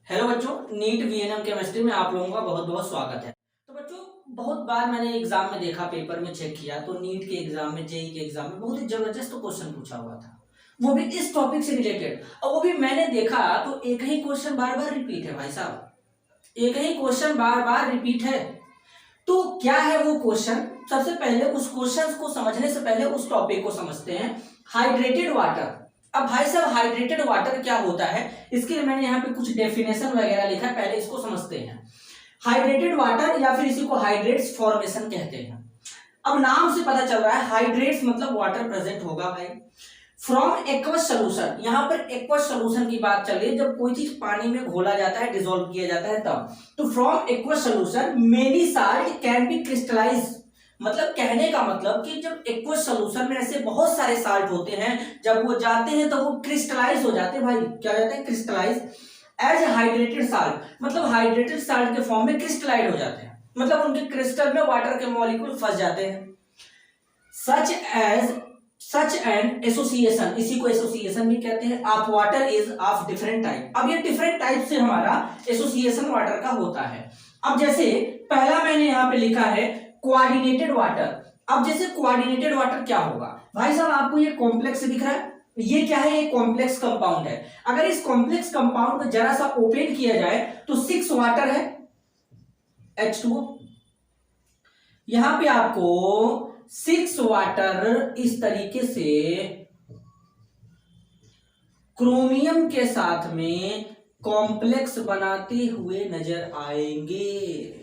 Hello बच्चों, NEET VNM chemistry में आप लोगों का बहुत बहुत स्वागत है। तो बच्चों, बहुत बार मैंने एग्जाम में देखा, पेपर में चेक किया तो नीट के एग्जाम में, जेई के एग्जाम में बहुत ही जबरदस्त क्वेश्चन पूछा हुआ था, वो भी इस टॉपिक से रिलेटेड। और वो भी मैंने देखा तो एक ही क्वेश्चन बार बार रिपीट है भाई साहब, एक ही क्वेश्चन बार बार रिपीट है। तो क्या है वो क्वेश्चन? सबसे पहले उस क्वेश्चन को समझने से पहले उस टॉपिक को समझते हैं, हाइड्रेटेड वाटर। अब भाई साहब, हाइड्रेटेड वाटर क्या होता है, इसके लिए मैंने यहाँ पे कुछ डेफिनेशन वगैरह लिखा है, पहले इसको समझते हैं। हाइड्रेटेड वाटर या फिर इसी को हाइड्रेट्स फॉर्मेशन कहते हैं। अब नाम से पता चल रहा है हाइड्रेट्स मतलब वाटर प्रेजेंट होगा भाई। फ्रॉम एक्वस सोल्यूशन, यहाँ पर एक्वस सोल्यूशन की बात चल रही है, जब कोई चीज पानी में घोला जाता है, डिसॉल्व किया जाता है तब। तो from aqueous solution many salt can be crystallise, मतलब कहने का मतलब कि जब एक्वस सोल्यूशन में ऐसे बहुत सारे साल्ट होते हैं, जब वो जाते हैं तो वो क्रिस्टलाइज हो जाते हैं भाई। क्या जाते हैं? क्रिस्टलाइज एज हाइड्रेटेड साल्ट, मतलब हाइड्रेटेड साल्ट के फॉर्म में क्रिस्टलाइज हो जाते हैं, मतलब उनके क्रिस्टल में वाटर के मॉलिक्यूल फंस जाते हैं। सच एंड एसोसिएशन, इसी को एसोसिएशन भी कहते हैं, of water is of different type. अब ये डिफरेंट टाइप से हमारा एसोसिएशन वाटर का होता है। अब जैसे पहला मैंने यहाँ पे लिखा है कोऑर्डिनेटेड वाटर। अब जैसे कोऑर्डिनेटेड वाटर क्या होगा भाई साहब, आपको ये कॉम्प्लेक्स दिख रहा है, ये क्या है? ये कॉम्प्लेक्स कंपाउंड है। अगर इस कॉम्प्लेक्स कंपाउंड को जरा सा ओपन किया जाए तो 6 वाटर है, H2O। यहां पे आपको 6 वाटर इस तरीके से क्रोमियम के साथ में कॉम्प्लेक्स बनाते हुए नजर आएंगे।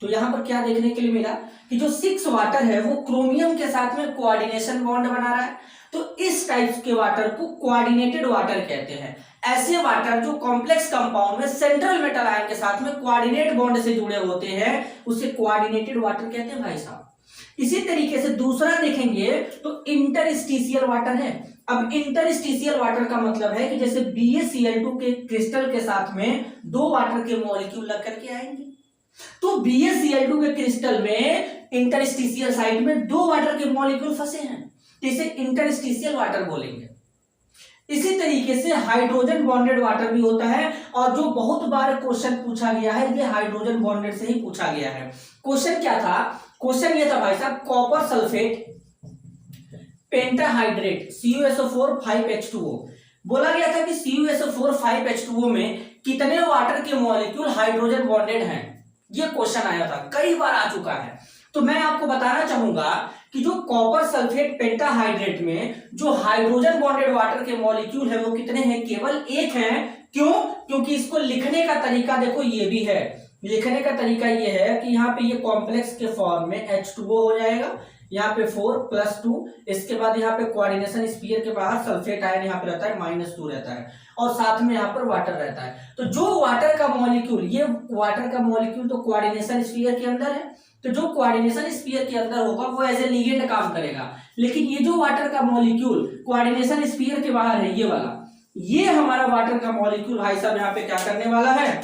तो यहां पर क्या देखने के लिए मिला कि जो 6 वाटर है वो क्रोमियम के साथ में कोऑर्डिनेशन बॉन्ड बना रहा है। तो इस टाइप के वाटर को कोऑर्डिनेटेड वाटर कहते हैं। ऐसे वाटर जो कॉम्प्लेक्स कंपाउंड में सेंट्रल मेटल आयन के साथ में कोऑर्डिनेट बॉन्ड से जुड़े होते हैं, उसे कोऑर्डिनेटेड वाटर कहते हैं भाई साहब। इसी तरीके से दूसरा देखेंगे तो इंटरस्टिशियल वाटर है। अब इंटरस्टिशियल वाटर का मतलब है कि जैसे BaCl2 के क्रिस्टल के साथ में 2 वाटर के मॉलिक्यूल लग करके आएंगे, तो BaCl2 के क्रिस्टल में इंटरस्टिशियल साइड में 2 वाटर के मॉलिक्यूल फंसे हैं, इसे इंटरस्टिशियल वाटर बोलेंगे। इसी तरीके से हाइड्रोजन बॉन्डेड वाटर भी होता है, और जो बहुत बार क्वेश्चन पूछा गया है ये हाइड्रोजन बॉन्डेड से ही पूछा गया है। क्वेश्चन क्या था? क्वेश्चन ये था भाई साहब, copper sulphate pentahydrate CuSO4 5H2O। बोला गया था कि CuSO4 5H2O में कितने वाटर के मॉलिक्यूल हाइड्रोजन बॉन्डेड हैं। ये क्वेश्चन आया था, कई बार आ चुका है। तो मैं आपको बताना चाहूंगा कि जो कॉपर सल्फेट पेंटाहाइड्रेट में जो हाइड्रोजन बॉन्डेड वाटर के मॉलिक्यूल है वो कितने हैं? केवल 1 है। क्यों? क्योंकि इसको लिखने का तरीका देखो ये भी है। लिखने का तरीका ये है कि यहाँ पे ये कॉम्प्लेक्स के फॉर्म में H2O हो जाएगा, यहाँ पे 4+2, इसके बाद यहाँ पे कोऑर्डिनेशन स्फीयर के बाहर सल्फेट आयन यहाँ पे रहता है, -2 रहता है, और साथ में यहाँ पर वाटर रहता है। तो जो वाटर का मॉलिक्यूल, ये वाटर का मॉलिक्यूल तो कोऑर्डिनेशन स्फीयर के अंदर है, तो जो कोऑर्डिनेशन स्फीयर के अंदर होगा वो एज ए लिगेंड काम करेगा। लेकिन ये जो वाटर का मॉलिक्यूल कोऑर्डिनेशन स्फीयर के बाहर है, ये वाला, ये हमारा वाटर का मॉलिक्यूल भाई साहब यहाँ पे क्या करने वाला है?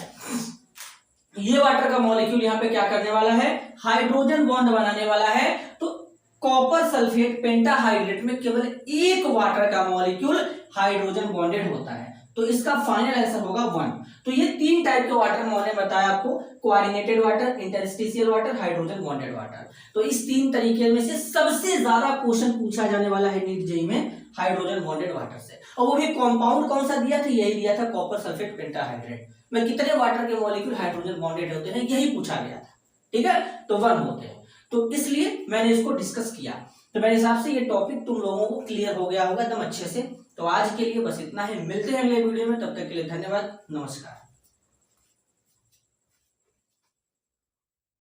ये वाटर का मॉलिक्यूल यहाँ पे क्या करने वाला है? हाइड्रोजन बॉन्ड बनाने वाला है। तो कॉपर सल्फेट पेंटाहाइड्रेट में केवल 1 वाटर का मॉलिक्यूल हाइड्रोजन बॉन्डेड होता है, तो इसका फाइनल आंसर होगा 1। तो ये 3 टाइप के वाटर मैंने बताया आपको, coordinated water, interstitial water, hydrogen bonded water. तो इस 3 तरीके में से सबसे ज्यादा क्वेश्चन पूछा जाने वाला है नीट जेईई में हाइड्रोजन बॉन्डेड वाटर से। और वो भी कंपाउंड कौन सा दिया था? यही दिया था, कॉपर सल्फेट पेंटाहाइड्रेट में कितने वाटर के मॉलिक्यूल हाइड्रोजन बॉन्डेड होते हैं, यही पूछा गया था। ठीक है, तो 1 होते हैं, तो इसलिए मैंने इसको डिस्कस किया। तो मेरे हिसाब से ये टॉपिक तुम लोगों को क्लियर हो गया होगा एकदम अच्छे से। तो आज के लिए बस इतना ही, मिलते हैं अगले वीडियो में, तब तक के लिए धन्यवाद, नमस्कार।